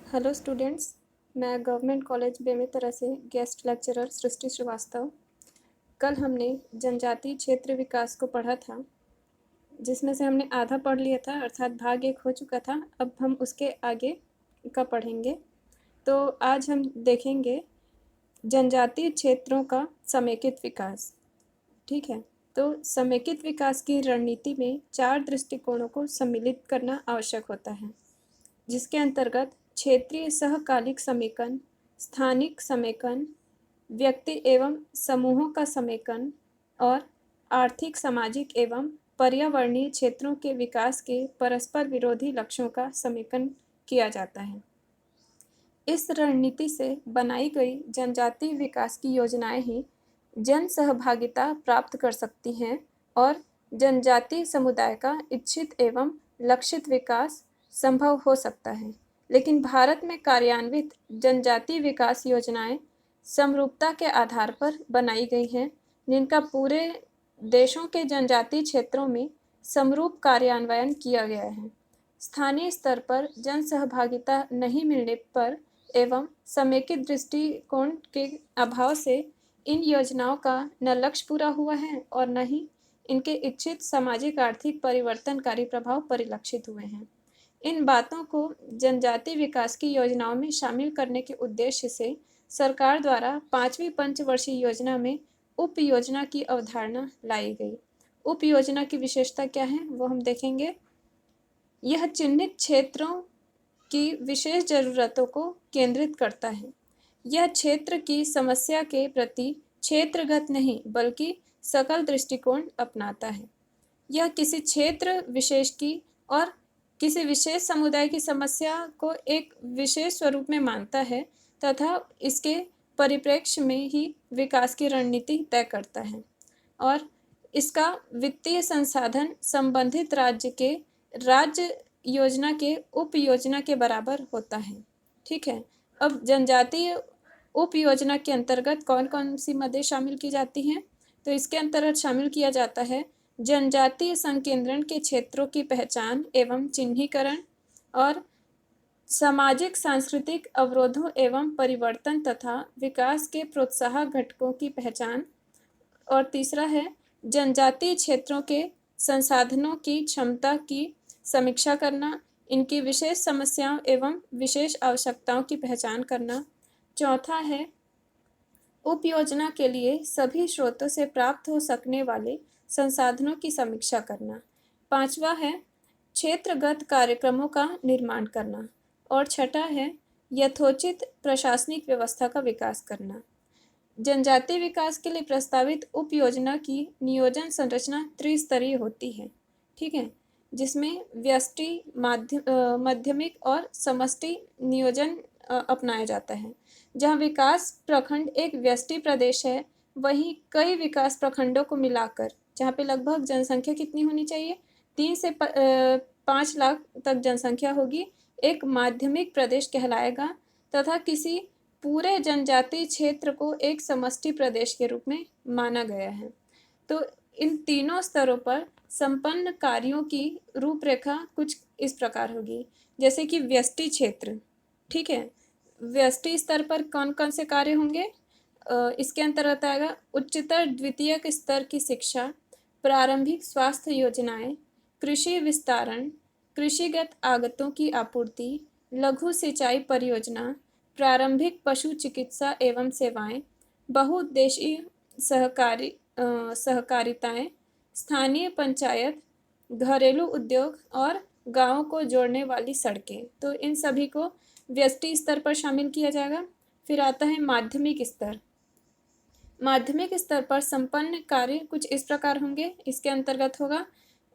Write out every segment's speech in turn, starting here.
Hello students. मैं government college Bemetara से guest lecturer सृष्टि श्रीवास्तव। कल हमने जनजातीय क्षेत्र विकास को पढ़ा था, जिसमें से हमने आधा पढ़ लिया था, अर्थात भाग 1 हो चुका था। अब हम उसके आगे का पढ़ेंगे। तो आज हम देखेंगे जनजातीय क्षेत्रों का समेकित विकास। ठीक है, तो समेकित विकास की रणनीति में 4 दृष्टिकोणों को सम्मिलित करना आवश्यक होता है, जिसके अंतर्गत क्षेत्रीय सहकालिक समेकन, स्थानिक समेकन, व्यक्ति एवं समूहों का समेकन और आर्थिक, सामाजिक एवं पर्यावरणीय क्षेत्रों के विकास के परस्पर विरोधी लक्ष्यों का समेकन किया जाता है। इस रणनीति से बनाई गई जनजातीय विकास की योजनाएं ही जन सहभागिता प्राप्त कर सकती हैं और जनजातीय समुदाय का इच्छित एवं लक्षित विकास संभव हो सकता है। लेकिन भारत में कार्यान्वित जनजातीय विकास योजनाएं समरूपता के आधार पर बनाई गई हैं, जिनका पूरे देशों के जनजातीय क्षेत्रों में समरूप कार्यान्वयन किया गया है। स्थानीय स्तर पर जन सहभागिता नहीं मिलने पर एवं समेकित दृष्टिकोण के अभाव से इन योजनाओं का न लक्ष्य पूरा हुआ है और न ही इनके इच्छित सामाजिक आर्थिक परिवर्तनकारी प्रभाव परिलक्षित हुए हैं। इन बातों को जनजातीय विकास की योजनाओं में शामिल करने के उद्देश्य से सरकार द्वारा 5वीं पंचवर्षीय योजना में उप योजना की अवधारणा लाई गई। उप योजना की विशेषता क्या है वो हम देखेंगे। यह चिन्हित क्षेत्रों की विशेष जरूरतों को केंद्रित करता है। यह क्षेत्र की समस्या के प्रति क्षेत्रगत नहीं बल्कि सकल दृष्टिकोण अपनाता है। यह किसी क्षेत्र विशेष की और किसी विशेष समुदाय की समस्या को एक विशेष स्वरूप में मानता है तथा इसके परिप्रेक्ष्य में ही विकास की रणनीति तय करता है और इसका वित्तीय संसाधन संबंधित राज्य के राज्य योजना के उप योजना के बराबर होता है। ठीक है, अब जनजातीय उप योजना के अंतर्गत कौन कौन सी मदें शामिल की जाती हैं? तो इसके अंतर्गत शामिल किया जाता है जनजातीय संकेंद्रण के क्षेत्रों की पहचान एवं चिन्हीकरण और सामाजिक सांस्कृतिक अवरोधों एवं परिवर्तन तथा विकास के प्रोत्साहक घटकों की पहचान। और तीसरा है जनजातीय क्षेत्रों के संसाधनों की क्षमता की समीक्षा करना, इनकी विशेष समस्याओं एवं विशेष आवश्यकताओं की पहचान करना। चौथा है उप योजना के लिए सभी स्रोतों से प्राप्त हो सकने वाले संसाधनों की समीक्षा करना। पांचवा है क्षेत्रगत कार्यक्रमों का निर्माण करना और छठा है यथोचित प्रशासनिक व्यवस्था का विकास करना। जनजातीय विकास के लिए प्रस्तावित उप योजना की नियोजन संरचना त्रिस्तरीय होती है। ठीक है, जिसमें व्यष्टि, माध्यमिक और समष्टि नियोजन अपनाया जाता है। जहाँ विकास प्रखंड एक व्यष्टि प्रदेश है, वहीं कई विकास प्रखंडों को मिलाकर जहाँ पे लगभग जनसंख्या कितनी होनी चाहिए, 3 से 5 लाख तक जनसंख्या होगी, एक माध्यमिक प्रदेश कहलाएगा तथा किसी पूरे जनजातीय क्षेत्र को एक समष्टि प्रदेश के रूप में माना गया है। तो इन तीनों स्तरों पर संपन्न कार्यों की रूपरेखा कुछ इस प्रकार होगी, जैसे कि व्यष्टि क्षेत्र। ठीक है, व्यष्टि स्तर पर कौन कौन से कार्य होंगे? इसके अंतर्गत आएगा उच्चतर द्वितीयक स्तर की शिक्षा, प्रारंभिक स्वास्थ्य योजनाएं, कृषि विस्तारण, कृषिगत आगतों की आपूर्ति, लघु सिंचाई परियोजना, प्रारंभिक पशु चिकित्सा एवं सेवाएं, बहुउद्देशीय सहकारिताएं, स्थानीय पंचायत, घरेलू उद्योग और गांवों को जोड़ने वाली सड़कें। तो इन सभी को व्यष्टि स्तर पर शामिल किया जाएगा। फिर आता है माध्यमिक स्तर। माध्यमिक स्तर पर संपन्न कार्य कुछ इस प्रकार होंगे। इसके अंतर्गत होगा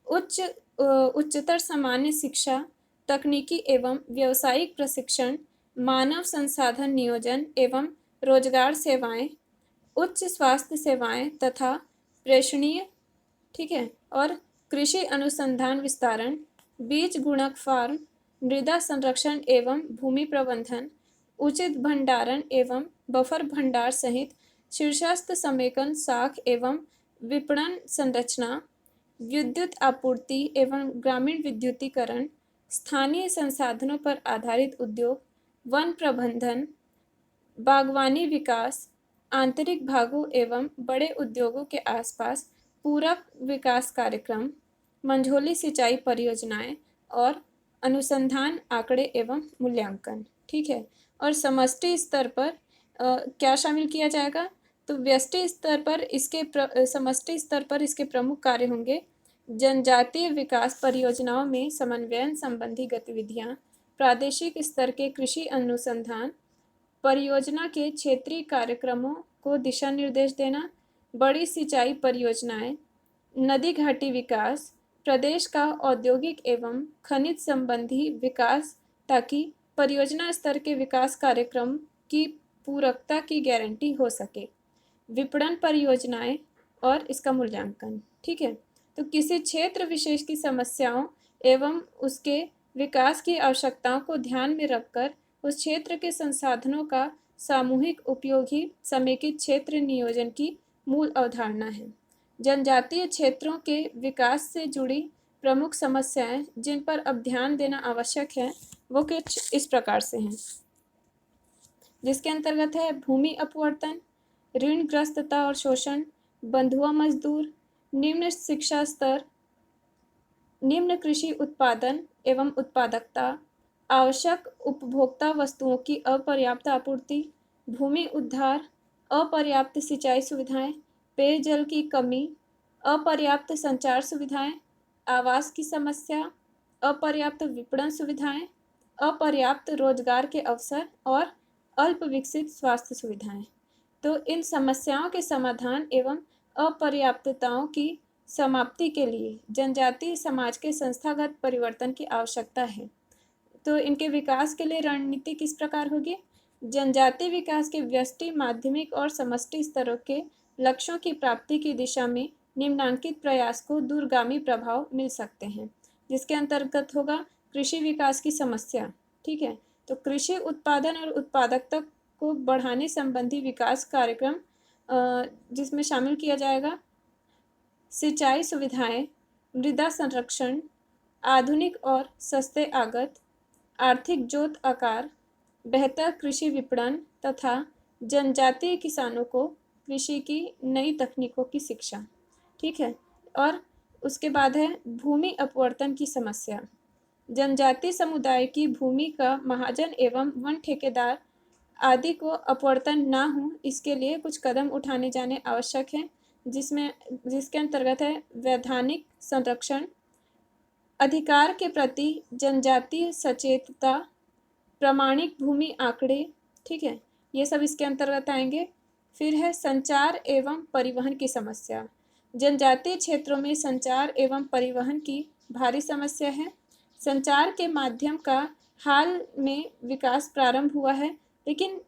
उच्चतर सामान्य शिक्षा, तकनीकी एवं व्यावसायिक प्रशिक्षण, मानव संसाधन नियोजन एवं रोजगार सेवाएं, उच्च स्वास्थ्य सेवाएं तथा प्रेषणीय। ठीक है, और कृषि अनुसंधान विस्तारण, बीज गुणक फार्म, मृदा संरक्षण एवं भूमि प्रबंधन, उचित भंडारण एवं बफर भंडार सहित शीर्षस्थ समेकन, साख एवं विपणन संरचना, विद्युत आपूर्ति एवं ग्रामीण विद्युतीकरण, स्थानीय संसाधनों पर आधारित उद्योग, वन प्रबंधन, बागवानी विकास, आंतरिक भागों एवं बड़े उद्योगों के आसपास पूरक विकास कार्यक्रम, मंझोली सिंचाई परियोजनाएं और अनुसंधान, आंकड़े एवं मूल्यांकन। ठीक है। और समष्टि स्तर पर क्या शामिल किया जाएगा? तो व्यष्टि स्तर पर समष्टि स्तर पर इसके प्रमुख कार्य होंगे जनजातीय विकास परियोजनाओं में समन्वयन संबंधी गतिविधियां, प्रादेशिक स्तर के कृषि अनुसंधान, परियोजना के क्षेत्रीय कार्यक्रमों को दिशा निर्देश देना, बड़ी सिंचाई परियोजनाएं, नदी घाटी विकास, प्रदेश का औद्योगिक एवं खनिज संबंधी विकास, ताकि परियोजना स्तर के विकास कार्यक्रम की पूरकता की गारंटी हो सके, विपणन परियोजनाएं और इसका मूल्यांकन। ठीक है। तो किसी क्षेत्र विशेष की समस्याओं एवं उसके विकास की आवश्यकताओं को ध्यान में रखकर उस क्षेत्र के संसाधनों का सामूहिक उपयोग ही समेकित क्षेत्र नियोजन की मूल अवधारणा है। जनजातीय क्षेत्रों के विकास से जुड़ी प्रमुख समस्याएं जिन पर अब ध्यान देना आवश्यक है वो कुछ इस प्रकार से हैं, जिसके अंतर्गत है भूमि अपवर्तन, ऋणग्रस्तता और शोषण, बंधुआ मजदूर, निम्न शिक्षा स्तर, निम्न कृषि उत्पादन एवं उत्पादकता, आवश्यक उपभोक्ता वस्तुओं की अपर्याप्त आपूर्ति, भूमि उद्धार, अपर्याप्त सिंचाई सुविधाएं, पेयजल की कमी, अपर्याप्त संचार सुविधाएं, आवास की समस्या, अपर्याप्त विपणन सुविधाएं, अपर्याप्त रोजगार के अवसर और अल्प विकसित स्वास्थ्य सुविधाएं। तो इन समस्याओं के समाधान एवं अपर्याप्तताओं की समाप्ति के लिए जनजातीय समाज के संस्थागत परिवर्तन की आवश्यकता है। तो इनके विकास के लिए रणनीति किस प्रकार होगी? जनजातीय विकास के व्यष्टि, माध्यमिक और समष्टि स्तरों के लक्ष्यों की प्राप्ति की दिशा में निम्नांकित प्रयास को दूरगामी प्रभाव मिल सकते हैं, जिसके अंतर्गत होगा कृषि विकास की समस्या। ठीक है। तो कृषि उत्पादन और उत्पादकता को बढ़ाने संबंधी विकास कार्यक्रम जिसमें शामिल किया जाएगा सिंचाई सुविधाएं, मृदा संरक्षण, आधुनिक और सस्ते आगत, आर्थिक जोत आकार, बेहतर कृषि विपणन तथा जनजातीय किसानों को कृषि की नई तकनीकों की शिक्षा। ठीक है। और उसके बाद है भूमि अपवर्तन की समस्या। जनजातीय समुदाय की भूमि का महाजन एवं वन ठेकेदार आदि को अपवर्तन ना हो, इसके लिए कुछ कदम उठाने जाने आवश्यक हैं, जिसके अंतर्गत है वैधानिक संरक्षण, अधिकार के प्रति जनजातीय सचेतता, प्रमाणिक भूमि आंकड़े। ठीक है। ये सब इसके अंतर्गत आएंगे। फिर है संचार एवं परिवहन की समस्या। जनजातीय क्षेत्रों में संचार एवं परिवहन की भारी समस्या है। संचार के माध्यम का हाल में विकास प्रारंभ हुआ है, लेकिन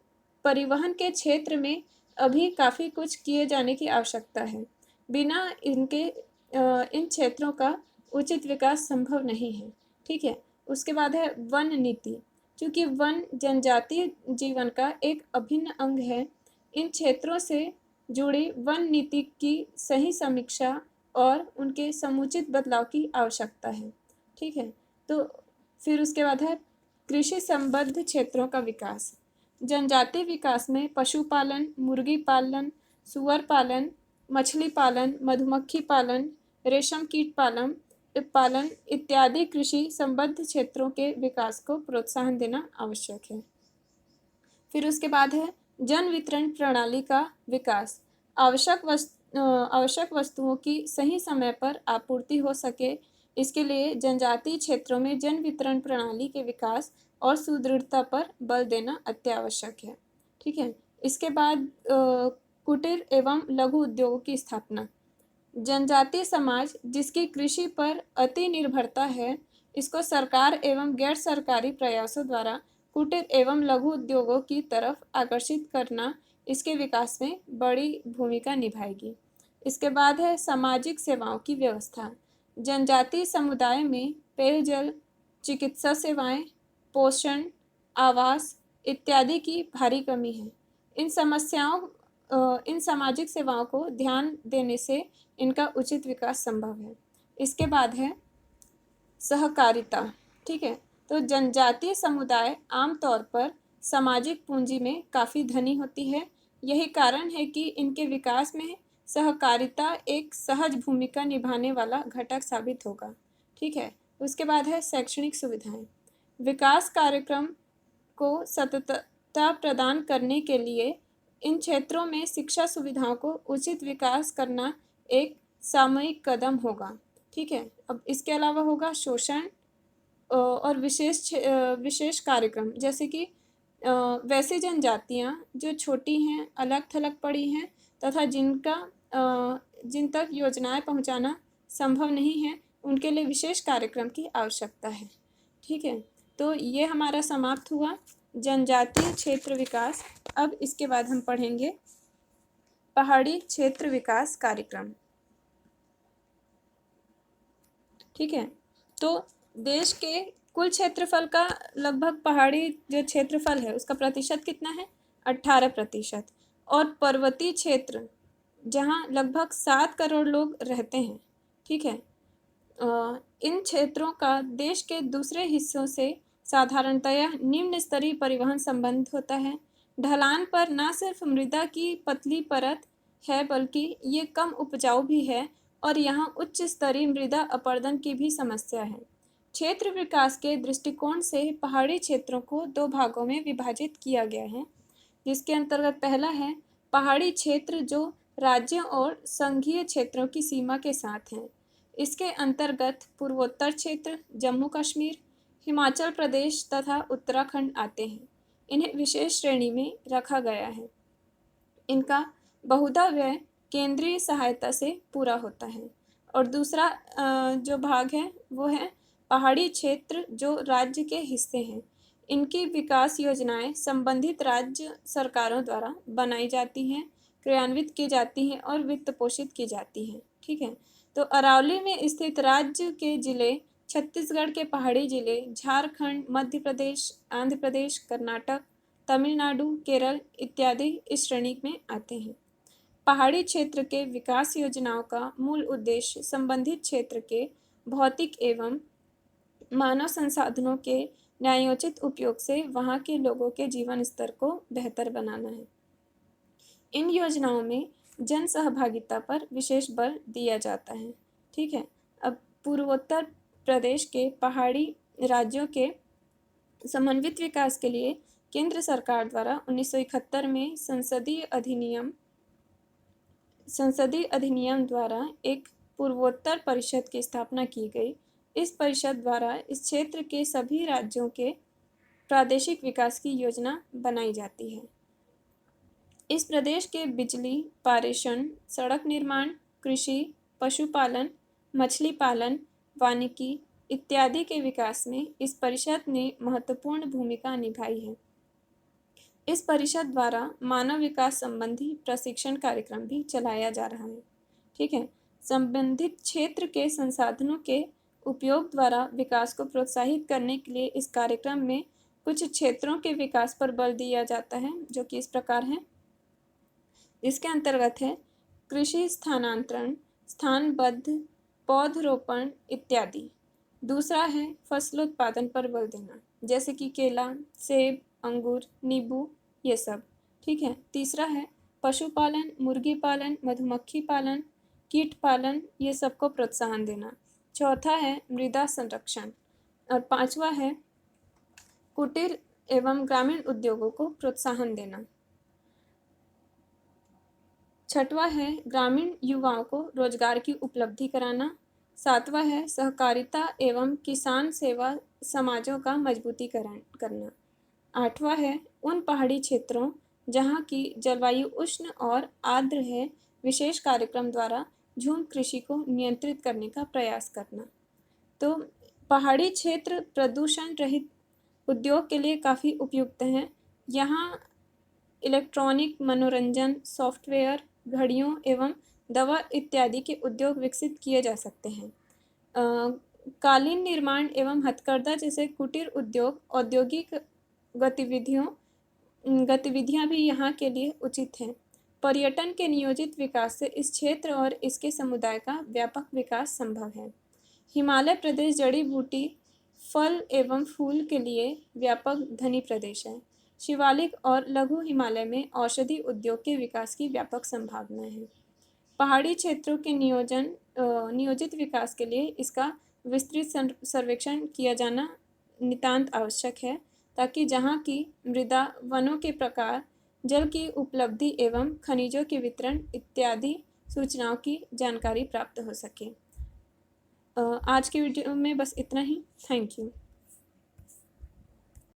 परिवहन के क्षेत्र में अभी काफ़ी कुछ किए जाने की आवश्यकता है। बिना इनके इन क्षेत्रों का उचित विकास संभव नहीं है। ठीक है। उसके बाद है वन नीति। क्योंकि वन जनजातीय जीवन का एक अभिन्न अंग है, इन क्षेत्रों से जुड़ी वन नीति की सही समीक्षा और उनके समुचित बदलाव की आवश्यकता है। ठीक है। तो फिर उसके बाद है कृषि संबद्ध क्षेत्रों का विकास। जनजातीय विकास में पशुपालन, मुर्गी पालन, सुअर पालन, मछली पालन, मधुमक्खी पालन, रेशम कीट पालन इत्यादि कृषि संबद्ध क्षेत्रों के विकास को प्रोत्साहन देना आवश्यक है। फिर उसके बाद है जन वितरण प्रणाली का विकास। आवश्यक वस्तुओं की सही समय पर आपूर्ति हो सके, इसके लिए जनजातीय क्षेत्रों में जन वितरण प्रणाली के विकास और सुदृढ़ता पर बल देना अत्यावश्यक है। ठीक है। इसके बाद कुटीर एवं लघु उद्योगों की स्थापना। जनजातीय समाज जिसकी कृषि पर अति निर्भरता है, इसको सरकार एवं गैर सरकारी प्रयासों द्वारा कुटीर एवं लघु उद्योगों की तरफ आकर्षित करना इसके विकास में बड़ी भूमिका निभाएगी। इसके बाद है सामाजिक सेवाओं की व्यवस्था। जनजातीय समुदाय में पेयजल, चिकित्सा सेवाएं, पोषण, आवास इत्यादि की भारी कमी है। इन सामाजिक सेवाओं को ध्यान देने से इनका उचित विकास संभव है। इसके बाद है सहकारिता। ठीक है। तो जनजातीय समुदाय आमतौर पर सामाजिक पूंजी में काफ़ी धनी होती है। यही कारण है कि इनके विकास में सहकारिता एक सहज भूमिका निभाने वाला घटक साबित होगा। ठीक है, उसके बाद है शैक्षणिक सुविधाएं। विकास कार्यक्रम को सततता प्रदान करने के लिए इन क्षेत्रों में शिक्षा सुविधाओं को उचित विकास करना एक सामूहिक कदम होगा। ठीक है, अब इसके अलावा होगा शोषण और विशेष कार्यक्रम, जैसे कि वैसी जनजातियां जो छोटी हैं, अलग थलग पड़ी हैं तथा जिन तक योजनाएं पहुंचाना संभव नहीं है, उनके लिए विशेष कार्यक्रम की आवश्यकता है। ठीक है, तो ये हमारा समाप्त हुआ जनजातीय क्षेत्र विकास। अब इसके बाद हम पढ़ेंगे पहाड़ी क्षेत्र विकास कार्यक्रम। ठीक है, तो देश के कुल क्षेत्रफल का लगभग पहाड़ी जो क्षेत्रफल है उसका प्रतिशत कितना है? 18%। और पर्वतीय क्षेत्र जहाँ लगभग 7 करोड़ लोग रहते हैं। ठीक है, इन क्षेत्रों का देश के दूसरे हिस्सों से साधारणतया निम्न स्तरीय परिवहन संबंध होता है। ढलान पर न सिर्फ मृदा की पतली परत है बल्कि ये कम उपजाऊ भी है और यहाँ उच्च स्तरीय मृदा अपरदन की भी समस्या है। क्षेत्र विकास के दृष्टिकोण से पहाड़ी क्षेत्रों को 2 भागों में विभाजित किया गया है, जिसके अंतर्गत पहला है पहाड़ी क्षेत्र जो राज्यों और संघीय क्षेत्रों की सीमा के साथ हैं। इसके अंतर्गत पूर्वोत्तर क्षेत्र, जम्मू कश्मीर, हिमाचल प्रदेश तथा उत्तराखंड आते हैं। इन्हें विशेष श्रेणी में रखा गया है। इनका बहुधा व्यय केंद्रीय सहायता से पूरा होता है। और दूसरा जो भाग है वो है पहाड़ी क्षेत्र जो राज्य के हिस्से हैं। इनकी विकास योजनाएं संबंधित राज्य सरकारों द्वारा बनाई जाती हैं, क्रियान्वित की जाती हैं और वित्त पोषित की जाती हैं। ठीक है, तो अरावली में स्थित राज्य के जिले, छत्तीसगढ़ के पहाड़ी जिले, झारखंड, मध्य प्रदेश, आंध्र प्रदेश, कर्नाटक, तमिलनाडु, केरल इत्यादि इस श्रेणी में आते हैं। पहाड़ी क्षेत्र के विकास योजनाओं का मूल उद्देश्य संबंधित क्षेत्र के भौतिक एवं मानव संसाधनों के न्यायोचित उपयोग से वहाँ के लोगों के जीवन स्तर को बेहतर बनाना है। इन योजनाओं में जन सहभागिता पर विशेष बल दिया जाता है। ठीक है, अब पूर्वोत्तर प्रदेश के पहाड़ी राज्यों के समन्वित विकास के लिए केंद्र सरकार द्वारा 1971 में संसदीय अधिनियम द्वारा एक पूर्वोत्तर परिषद की स्थापना की गई। इस परिषद द्वारा इस क्षेत्र के सभी राज्यों के प्रादेशिक विकास की योजना बनाई जाती है। इस प्रदेश के बिजली, पारेषण, सड़क निर्माण, कृषि, पशुपालन, मछली पालन, वानिकी इत्यादि के विकास में इस परिषद ने महत्वपूर्ण भूमिका निभाई है। इस परिषद द्वारा मानव विकास संबंधी प्रशिक्षण कार्यक्रम भी चलाया जा रहा है। ठीक है, संबंधित क्षेत्र के संसाधनों के उपयोग द्वारा विकास को प्रोत्साहित करने के लिए इस कार्यक्रम में कुछ क्षेत्रों के विकास पर बल दिया जाता है, जो कि इस प्रकार है। इसके अंतर्गत है कृषि स्थानांतरण, स्थानबद्ध पौधरोपण इत्यादि। दूसरा है फसलोत्पादन पर बल देना, जैसे कि केला, सेब, अंगूर, नींबू ये सब। ठीक है, तीसरा है पशुपालन, मुर्गी पालन, मधुमक्खी पालन, कीट पालन ये सब को प्रोत्साहन देना। चौथा है मृदा संरक्षण और पांचवा है कुटीर एवं ग्रामीण उद्योगों को प्रोत्साहन देना। छठवां है ग्रामीण युवाओं को रोजगार की उपलब्धि कराना। सातवां है सहकारिता एवं किसान सेवा समाजों का मजबूतीकरण करना। आठवां है उन पहाड़ी क्षेत्रों जहाँ की जलवायु उष्ण और आर्द्र है, विशेष कार्यक्रम द्वारा झूम कृषि को नियंत्रित करने का प्रयास करना। तो पहाड़ी क्षेत्र प्रदूषण रहित उद्योग के लिए काफ़ी उपयुक्त हैं। यहाँ इलेक्ट्रॉनिक, मनोरंजन, सॉफ्टवेयर, घड़ियों एवं दवा इत्यादि के उद्योग विकसित किए जा सकते हैं। कालीन निर्माण एवं हथकरघा जैसे कुटीर उद्योग, औद्योगिक गतिविधियां भी यहाँ के लिए उचित हैं। पर्यटन के नियोजित विकास से इस क्षेत्र और इसके समुदाय का व्यापक विकास संभव है। हिमालय प्रदेश जड़ी बूटी, फल एवं फूल के लिए व्यापक धनी प्रदेश है। शिवालिक और लघु हिमालय में औषधि उद्योग के विकास की व्यापक संभावना है। पहाड़ी क्षेत्रों के नियोजित विकास के लिए इसका विस्तृत सर्वेक्षण किया जाना नितांत आवश्यक है, ताकि जहाँ की मृदा, वनों के प्रकार, जल की उपलब्धि एवं खनिजों के वितरण इत्यादि सूचनाओं की जानकारी प्राप्त हो सके। आज की वीडियो में बस इतना ही। Thank you.